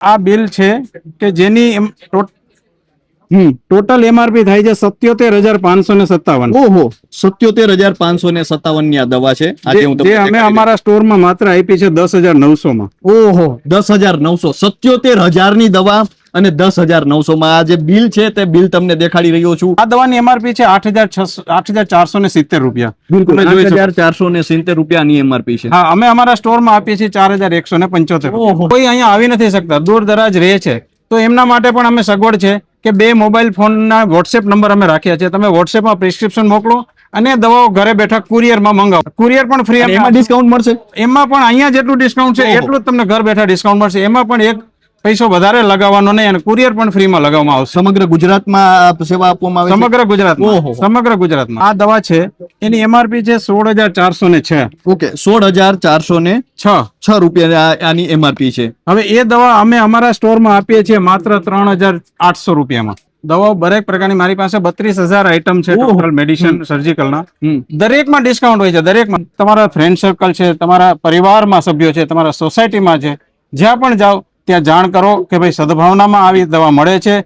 આ બિલ છે કે જેની ટોટલ એમઆરપી થાય છે 77,557. ઓહો, 77,557 ની આ દવા છે. આજે હું જે તમને અમે દેખાડી અમારા સ્ટોરમાં માત્ર આપી છે 10,900 માં. ઓહો, 10,900, 77,000 ની દવા અને 10,900 માં આ જે બિલ છે તે બિલ તમને દેખાડી રહ્યો છું. આ દવાની એમઆરપી છે 8,470 રૂપિયા. બિલકુલ તમે જોઈ શકો. 8,470 રૂપિયાની એમઆરપી છે. હા, અમે અમારા સ્ટોરમાં આપીએ છીએ 4,175. ઓહો. કોઈ અહીંયા આવી નથી શકતા, દૂર દરાજ રહે છે, તો એમના માટે પણ અમે સગવડ છે કે 2 મોબાઈલ ફોનના વોટ્સએપ નંબર અમે રાખ્યા છે. તમે વોટ્સએપમાં પ્રિસ્ક્રિપ્શન મોકલો અને દવાઓ ઘરે બેઠા કુરિયરમાં મંગાવો. કુરિયર પણ ફ્રી. એમાં ડિસ્કાઉન્ટ મળશે? એમાં પણ અહીંયા જેટલું ડિસ્કાઉન્ટ છે એટલું જ તમને ઘર બેઠા ડિસ્કાઉન્ટ મળશે. એમાં પણ એક પૈસો વધારે લગાવવાનો નહીં અને કુરિયર પણ ફ્રીમાં લગાવવામાં આવશે. સમગ્ર ગુજરાતમાં સેવા આપવામાં આવે છે? સમગ્ર ગુજરાતમાં. ઓહો. સમગ્ર ગુજરાતમાં. આ દવા છે એની એમઆરપી છે 16,406. ઓકે, 16,406 રૂપિયા આની એમઆરપી છે. હવે એ દવા અમે અમારા સ્ટોરમાં આપીએ છીએ માત્ર 3,800 રૂપિયામાં. દવાઓ દરેક પ્રકારની મારી પાસે 32,000 આઈટમ છે ટોટલ મેડિસિન સર્જિકલના. દરેકમાં ડિસ્કાઉન્ટ હોય છે. દરેકમાં તમારા ફ્રેન્ડ સર્કલ છે, તમારા પરિવારમાં સભ્યો છે, તમારા સોસાયટીમાં છે, જ્યાં પણ જાઓ ત્યાં જાણ કરો કે ભાઈ સદભાવનામાં આવી દવા મળે છે.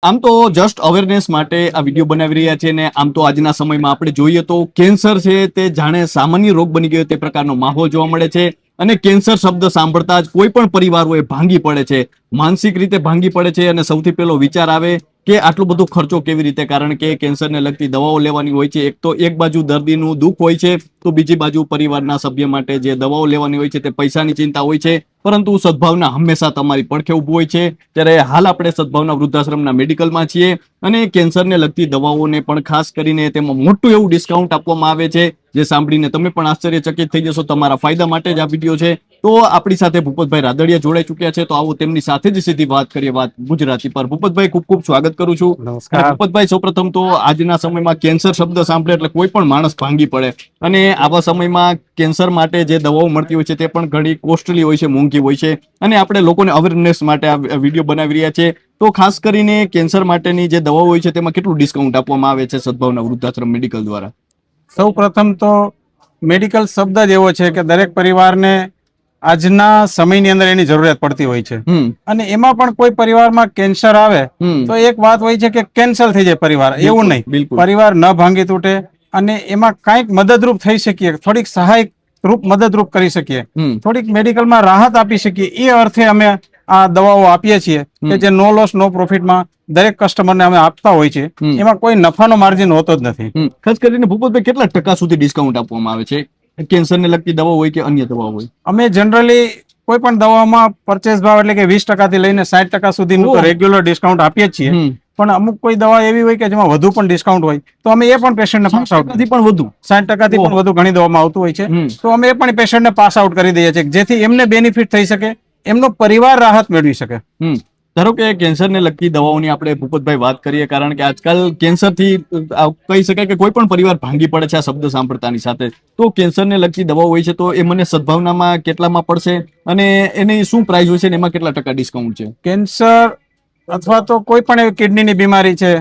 આમ તો જસ્ટ અવેરનેસ માટે આ વિડીયો બનાવી રહ્યા છે ને આમ તો આજના સમયમાં આપણે જોઈએ તો કેન્સર છે તે જાણે સામાન્ય રોગ બની ગયો તે પ્રકારનો માહોલ જોવા મળે છે અને કેન્સર શબ્દ સાંભળતા જ કોઈ પણ પરિવાર હોય ભાંગી પડે છે, માનસિક રીતે ભાંગી પડે છે અને સૌથી પહેલો વિચાર આવે કે આટલો બધો ખર્ચો કેવી રીતે, કારણ કે કેન્સરને લગતી દવાઓ લેવાની હોય છે. એક તો એક બાજુ દર્દીનું દુઃખ હોય છે તો બીજી બાજુ પરિવારના સભ્ય માટે જે દવાઓ લેવાની હોય છે તે પૈસાની ચિંતા હોય છે, પરંતુ સદભાવના હંમેશા તમારી પડખે ઊભું હોય છે. ત્યારે હાલ આપણે સદભાવના વૃદ્ધાશ્રમના મેડિકલમાં છીએ અને કેન્સરને લગતી દવાઓને પણ ખાસ કરીને તેમાં મોટું એવું ડિસ્કાઉન્ટ આપવામાં આવે છે, જે સાંભળીને તમે પણ આશ્ચર્યચકિત થઈ જશો. તમારા ફાયદા માટે જ આ વિડીયો છે. તો આપણી સાથે ભૂપતભાઈ રાદડિયા જોડાઈ ચૂક્યા છે, તો આવો તેમની સાથે જ સીધી વાત કરીએ, વાત ગુજરાતી પર. ભૂપતભાઈ, ખૂબ ખૂબ સ્વાગત કરું છું. ભૂપતભાઈ, સૌપ્રથમ તો આજના સમયમાં કેન્સર શબ્દ સાંભળે એટલે કોઈ પણ માણસ ભાંગી પડે અને આવા સમયમાં કેન્સર માટે જે દવાઓ મળતી હોય છે તે પણ ઘણી કોસ્ટલી હોય છે, મોંઘી હોય છે અને આપણે લોકોને અવેરનેસ માટે આ વિડીયો બનાવી રહ્યા છે. તો ખાસ કરીને કેન્સર માટેની જે દવાઓ હોય છે તેમાં કેટલું ડિસ્કાઉન્ટ આપવામાં આવે છે સદભાવના વૃદ્ધાશ્રમ મેડિકલ દ્વારા? સૌ પ્રથમ તો મેડિકલ શબ્દ જ એવો છે કે દરેક પરિવારને આજના સમયની અંદર એની જરૂરિયાત પડતી હોય છે અને એમાં પણ કોઈ પરિવારમાં કેન્સર આવે તો એક વાત હોય છે કે કેન્સલ થઈ જાય પરિવાર. એવું નહીં, પરિવાર ન ભાંગી તૂટે અને એમાં કંઈક મદદરૂપ થઈ શકીએ, થોડીક સહાય રૂપ મદદરૂપ કરી શકીએ, થોડીક મેડિકલમાં રાહત આપી શકીએ, એ અર્થે અમે આ દવાઓ આપીએ છીએ કે જે નો લોસ નો પ્રોફિટમાં દરેક કસ્ટમરને અમે આપતા હોય છે. એમાં કોઈ નફાનો માર્જિન હોતો જ નથી. ખાસ કરીને ભૂપતભાઈ, કેટલા ટકા સુધી ડિસ્કાઉન્ટ આપવામાં આવે છે? કેન્સરને લગતી દવા હોય કે અન્ય દવા હોય? અમે જનરલી કોઈ પણ દવામાં પરચેસ ભાવ એટલે કે 20% થી લઈને 60% સુધીનું રેગ્યુલર ડિસ્કાઉન્ટ આપીએ છીએ. પણ અમુક કોઈ દવા એવી હોય કે જેમાં વધુ પણ ડિસ્કાઉન્ટ હોય તો અમે એ પણ પેશન્ટને પાસ આઉટ થી પણ વધુ 60% થી પણ વધુ ઘણી દવામાં આવતું હોય છે, તો અમે એ પણ પેશન્ટને પાસ આઉટ કરી દઈએ છીએ જેથી એમને બેનિફિટ થઈ શકે, એમનો પરિવાર રાહત મેળવી શકે. ધારો કે કેન્સરને લગતી દવાઓની આપણે ભૂપતભાઈ વાત કરીએ, કારણ કે આજકાલ કેન્સરથી કહી શકાય કે કોઈ પણ પરિવાર ભાંગી પડે છે આ શબ્દ સાંભળતાની સાથે. તો કેન્સરને લગતી દવાઓ હોય છે તો એ મને સદભાવનામાં કેટલામાં પડશે અને એની શું પ્રાઇસ હોય છે અને એમાં કેટલા ટકા ડિસ્કાઉન્ટ છે? કેન્સર અથવા તો કોઈ પણ એવી કિડનીની બીમારી છે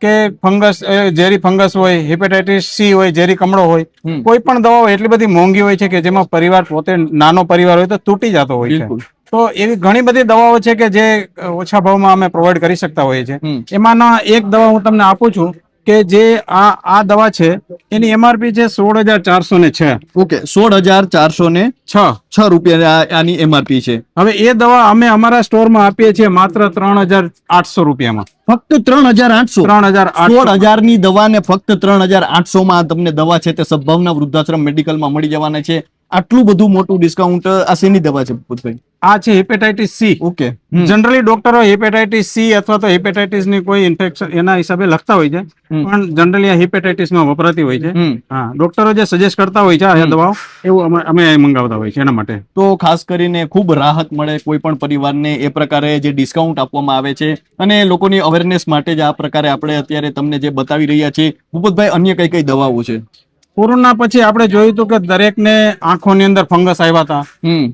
કે ફંગસ, ઝેરી ફંગસ હોય, હેપેટાઇટિસ સી હોય, ઝેરી કમળો હોય, કોઈ પણ દવાઓ એટલી બધી મોંઘી હોય છે કે જેમાં પરિવાર પોતે નાનો પરિવાર હોય તો તૂટી જતો હોય છે. તો એવી ઘણી બધી દવાઓ છે કે જે ઓછા ભાવમાં અમે પ્રોવાઈડ કરી શકતા હોઈએ છીએ. એમાંના એક દવા હું તમને આપું છું કે જે આ દવા છે એની એમઆરપી છે 16,406. ઓકે, 16,406 રૂપિયા આની એમઆરપી છે. હવે એ દવા અમે અમારા સ્ટોરમાં આપીએ છીએ માત્ર 3,800 રૂપિયામાં. ફક્ત 3,800? 3,800 ની દવા ને ફક્ત 3,800 માં તમને દવા છે તે સદભાવના વૃદ્ધાશ્રમ મેડિકલમાં મળી જવાના છે. આટલું બધું મોટું ડિસ્કાઉન્ટ આ શેની દવા છે ભૂપતભાઈ? આ છે હેપેટાઇટિસ સી. ઓકે. જનરલી ડોક્ટરો હેપેટાઇટિસ સી અથવા તો હેપેટાઇટિસ ની કોઈ ઇન્ફેક્શન એના હિસાબે લખતા હોય છે, પણ જનરલી આ હેપેટાઇટિસ માં વપરાતી હોય છે. હા, ડોક્ટરો જે સજેસ્ટ કરતા હોય છે આ દવાઓ એવું અમે મંગાવતા હોય છે એના માટે. તો ખાસ કરીને ખૂબ રાહત મળે કોઈ પણ પરિવારને એ પ્રકારે જે ડિસ્કાઉન્ટ આપવામાં આવે છે અને લોકોની અવેરનેસ માટે જ આ પ્રકારે આપણે અત્યારે તમને જે બતાવી રહ્યા છીએ. ભૂપતભાઈ, અન્ય કઈ કઈ દવાઓ છે? કોરોના પછી આપણે જોયું હતું કે દરેકને આંખોની અંદર ફંગસ આવ્યા હતા,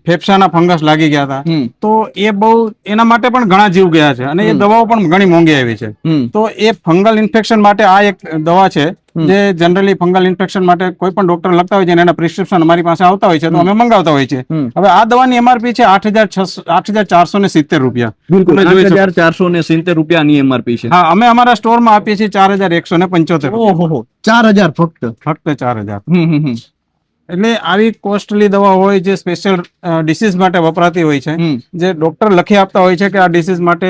ફેફસાના ફંગસ લાગી ગયા હતા, તો એ બહુ એના માટે પણ ઘણા જીવ ગયા છે અને એ દવાઓ પણ ઘણી મોંઘી આવી છે. તો એ ફંગલ ઇન્ફેક્શન માટે આ એક દવા છે જે જનરલી ફંગલ ઇન્ફેક્શન માટે કોઈ પણ ડોક્ટર લખતા હોય છે અને એના પ્રિસ્ક્રિપ્શન અમારી પાસે આવતા હોય છે તો અમે મંગાવતા હોય છે. હવે આ દવાની એમઆરપી છે 8,470 રૂપિયા. બિલકુલ તમે જોઈ શકો. 8,470 રૂપિયાની એમઆરપી છે. હા, અમે અમારા સ્ટોરમાં આપીએ છીએ 4,175. ઓહો 4,000 ફક્ત. ફક્ત 4,000. એટલે આવી કોસ્ટલી દવા હોય જે સ્પેશિયલ ડિસીઝ માટે વપરાતી હોય છે, જે ડોક્ટર લખી આપતા હોય છે કે આ ડિસીઝ માટે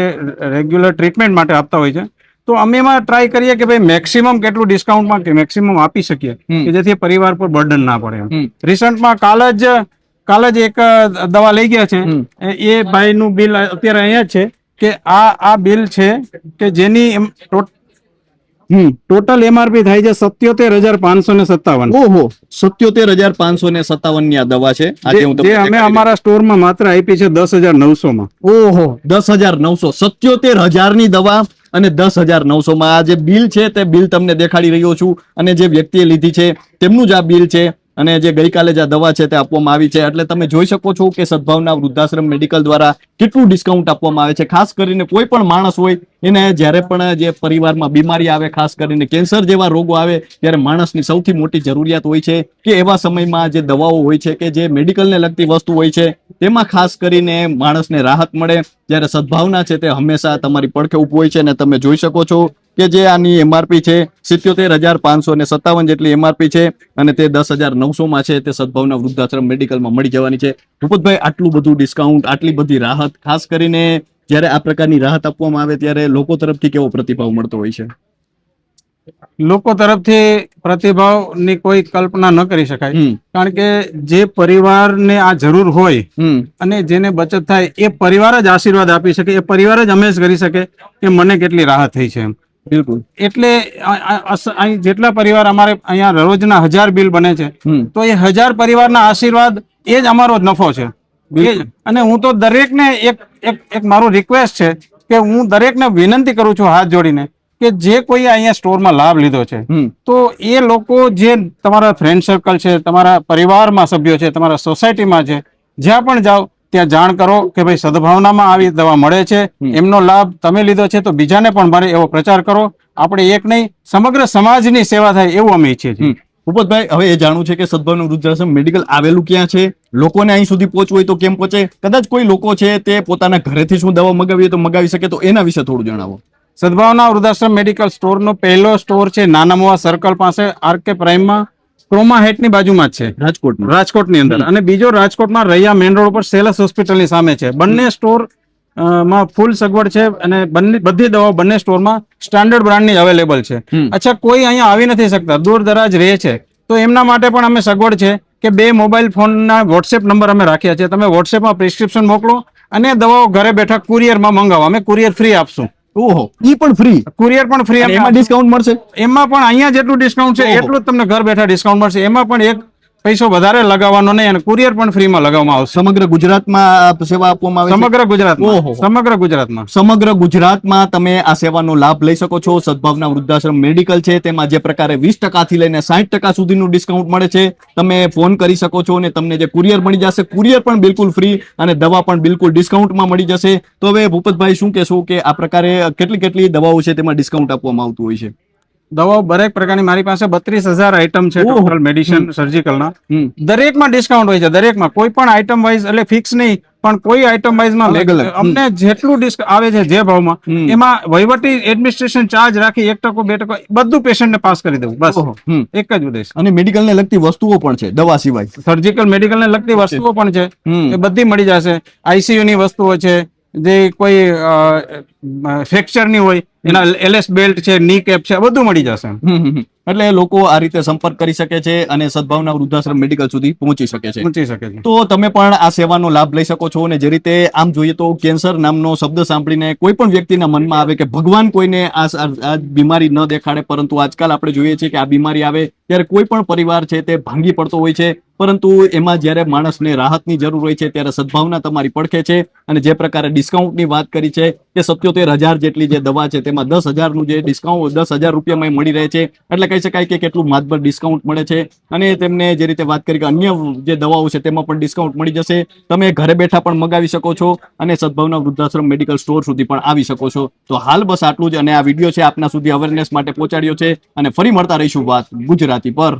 રેગ્યુલર ટ્રીટમેન્ટ માટે આપતા હોય છે, તો અમે એમાં ટ્રાય કરીએ કે ભાઈ મેક્સિમમ કેટલું ડિસ્કાઉન્ટમાં કે મેક્સિમમ આપી શકીએ કે જેથી પરિવાર પર બર્ડન ના પડે. રિસન્ટમાં કાલ જ એક દવા લઈ ગયા છે, એ ભાઈનું બિલ અત્યારે અહીંયા જ છે કે આ બિલ છે કે જેની ટોટલ એમઆરપી થાય છે 77,557. ઓહો 77,557 ની આ દવા છે. આજે હું જે તમને અમે અમારા સ્ટોરમાં માત્ર આપી છે 10,900 માં. ઓહો 10,900 77,000 ની દવા અને 10,900 માં. આ જે બિલ છે તે બિલ તમને દેખાડી રહ્યો છું અને જે વ્યક્તિએ લીધી છે તેમનું જ આ બિલ છે અને જે ગઈકાલે જ આ દવા છે તે આપવામાં આવી છે. એટલે તમે જોઈ શકો છો કે સદભાવના વૃદ્ધાશ્રમ મેડિકલ દ્વારા કેટલું ડિસ્કાઉન્ટ આપવામાં આવે છે. ખાસ કરીને કોઈ પણ માણસ હોય એને જ્યારે પણ જે પરિવારમાં બીમારી આવે, ખાસ કરીને કેન્સર જેવા રોગો આવે ત્યારે માણસની સૌથી મોટી જરૂરિયાત હોય છે કે એવા સમયમાં જે દવાઓ હોય છે કે જે મેડિકલને લગતી વસ્તુ હોય છે તેમાં ખાસ કરીને માણસને રાહત મળે. જ્યારે સદભાવના છે તે હંમેશા તમારી પડખે ઊભું હોય છે અને તમે જોઈ શકો છો કે જે આની એમઆરપી છે 77,557 જેટલી એમઆરપી છે અને તે 10,900 માં છે. તે સદભાવના વૃદ્ધાશ્રમ મેડિકલમાં મળી જવાની છે. ભૂપતભાઈ, આટલું બધું ડિસ્કાઉન્ટ, આટલી બધી રાહત, ખાસ કરીને જ્યારે આ પ્રકારની રાહત આપવામાં આવે ત્યારે લોકો તરફથી કેવો પ્રતિભાવ મળતો હોય છે? લોકો તરફથી પ્રતિભાવની કોઈ કલ્પના ન કરી શકાય, કારણ કે જે પરિવારને આ જરૂર હોય અને જેને બચત થાય એ પરિવાર જ આશીર્વાદ આપી શકે, એ પરિવાર જ અમેઝ કરી શકે કે મને કેટલી રાહત થઈ છે. બિલકુલ. એટલે અહીં જેટલા પરિવાર અમારે અહીંયા રોજના 1000 બિલ બને છે, તો એ 1000 પરિવારના આશીર્વાદ એ જ અમારો નફો છે. અને હું તો દરેકને એક મારું રિક્વેસ્ટ છે કે હું દરેકને વિનંતી કરું છું હાથ જોડીને કે જે કોઈ અહીંયા સ્ટોરમાં લાભ લીધો છે તો એ લોકો જે તમારા ફ્રેન્ડ સર્કલ છે, તમારા પરિવારમાં સભ્યો છે, તમારા સોસાયટીમાં છે, જ્યાં પણ જાઓ ત્યાં જાણ કરો કે ભાઈ સદભાવનામાં આવી દવા મળે છે, એમનો લાભ તમે લીધો છે તો બીજાને પણ મળે એવો પ્રચાર કરો. આપણે એક નહીં સમગ્ર સમાજની સેવા થાય એવું અમે ઈચ્છીએ છીએ. ભૂપતભાઈ, હવે એ જાણવું છે કે સદભાવના વૃદ્ધાશ્રમ મેડિકલ આવેલું ક્યાં છે, લોકોને અહીં સુધી પહોંચવું હોય તો કેમ પહોંચે, કદાચ કોઈ લોકો છે તે પોતાના ઘરેથી શું દવા મગાવી તો મગાવી શકે, તો એના વિશે થોડું જણાવો. સદભાવના વૃદ્ધાશ્રમ મેડિકલ સ્ટોરનો પહેલો સ્ટોર છે નાના મોવા સર્કલ પાસે આરકે પ્રાઇમમાં, ક્રોમા હેટની બાજુમાં જ છે, રાજકોટની અંદર. અને બીજો રાજકોટમાં રૈયા મેઇન રોડ પર સેલસ હોસ્પિટલની સામે છે. બંને સ્ટોર માં ફૂલ સગવડ છે અને બધી દવાઓ બંને સ્ટોરમાં સ્ટાન્ડર્ડ બ્રાન્ડની અવેલેબલ છે. અચ્છા, કોઈ અહીંયા આવી નથી શકતા, દૂર દરાજ રહે છે, તો એમના માટે પણ અમે સગવડ છે કે 2 મોબાઈલ ફોનના વોટ્સએપ નંબર અમે રાખ્યા છે. તમે વોટ્સએપમાં પ્રિસ્ક્રિપ્શન મોકલો અને દવાઓ ઘરે બેઠા કુરિયરમાં મંગાવો. અમે કુરિયર ફ્રી આપશું. ઓહો, ઈ પણ ફ્રી? કુરિયર પણ ફ્રી. એમાં ડિસ્કાઉન્ટ મળશે? એમાં પણ અહીંયા જેટલું ડિસ્કાઉન્ટ છે એટલું જ તમને ઘર બેઠા ડિસ્કાઉન્ટ મળશે. એમાં પણ એક પૈસો વધારે લગાવવાનો નહીં અને કુરિયર પણ ફ્રીમાં લગાવવામાં આવશે. સમગ્ર ગુજરાતમાં સેવા આપવામાં આવે છે? સમગ્ર ગુજરાતમાં. સમગ્ર ગુજરાતમાં તમે આ સેવાનો લાભ લઈ શકો છો. સદભાવના વૃદ્ધાશ્રમ મેડિકલ છે તેમાં જે પ્રકારે 20% થી લઈને 60% સુધીનું ડિસ્કાઉન્ટ મળે છે. તમે ફોન કરી શકો છો અને તમને જે કુરિયર મળી જશે, કુરિયર પણ બિલકુલ ફ્રી અને દવા પણ બિલકુલ ડિસ્કાઉન્ટમાં મળી જશે. તો હવે ભૂપતભાઈ શું કહેશો કે આ પ્રકારે કેટલી દવાઓ છે તેમાં ડિસ્કાઉન્ટ આપવામાં આવતું હોય છે? દવાઓ દરેક પ્રકારની મારી પાસે 32,000 આઈટમ છે ટોટલ મેડિસિન સર્જિકલના. દરેકમાં ડિસ્કાઉન્ટ હોય છે, દરેકમાં. કોઈ પણ આઈટમ વાઇઝ એટલે ફિક્સ નહીં, પણ કોઈ આઈટમ વાઇઝમાં અમને જેટલું આવે છે જે ભાવમાં, એમાં વહીવટી એડમિનિસ્ટ્રેશન ચાર્જ રાખી 1% 2% બધું પેશન્ટને પાસ કરી દેવું, બસ એક જ ઉદ્દેશ. અને મેડિકલને લગતી વસ્તુઓ પણ છે દવા સિવાય? સર્જિકલ મેડિકલને લગતી વસ્તુઓ પણ છે, એ બધી મળી જશે. આઈસીયુ ની વસ્તુઓ છે, જે કોઈ ફ્રેક્ચર ની હોય એના એલએસ બેલ્ટ છે, ની કેપ છે, બધું મળી જશે. એટલે લોકો આ રીતે સંપર્ક કરી શકે છે અને સદભાવના વૃદ્ધાશ્રમ મેડિકલ સુધી પહોંચી શકે છે. તો તમે પણ આ સેવાનો લાભ લઈ શકો છો. અને જે રીતે આમ જોઈએ તો કેન્સર નામનો શબ્દ સાંભળીને કોઈ પણ વ્યક્તિના મનમાં આવે કે ભગવાન કોઈને આ બીમારી ન દેખાડે, પરંતુ આજકાલ આપણે જોઈએ છીએ કે આ બીમારી આવે ત્યારે કોઈ પણ પરિવાર છે તે ભાંગી પડતો હોય છે. પરંતુ એમાં જ્યારે માણસને રાહતની જરૂર હોય છે ત્યારે સદભાવના તમારી પડખે છે. અને જે પ્રકારે ડિસ્કાઉન્ટની વાત કરી છે કે 77,000 જેટલી જે દવા છે તેમાં 10,000નું જે ડિસ્કાઉન્ટ 10,000 રૂપિયામાં મળી રહે છે, એટલે કહી શકાય કે કેટલું માતબર ડિસ્કાઉન્ટ મળે છે. અને તેમને જે રીતે વાત કરી કે અન્ય જે દવાઓ છે તેમાં પણ ડિસ્કાઉન્ટ મળી જશે. તમે ઘરે બેઠા પણ મગાવી શકો છો અને સદભાવના વૃદ્ધાશ્રમ મેડિકલ સ્ટોર સુધી પણ આવી શકો છો. તો હાલ બસ આટલું જ. અને આ વિડીયો છે આપના સુધી અવેરનેસ માટે પહોંચાડ્યો છે. અને ફરી મળતા રહીશું વાત ગુજરાતી પર.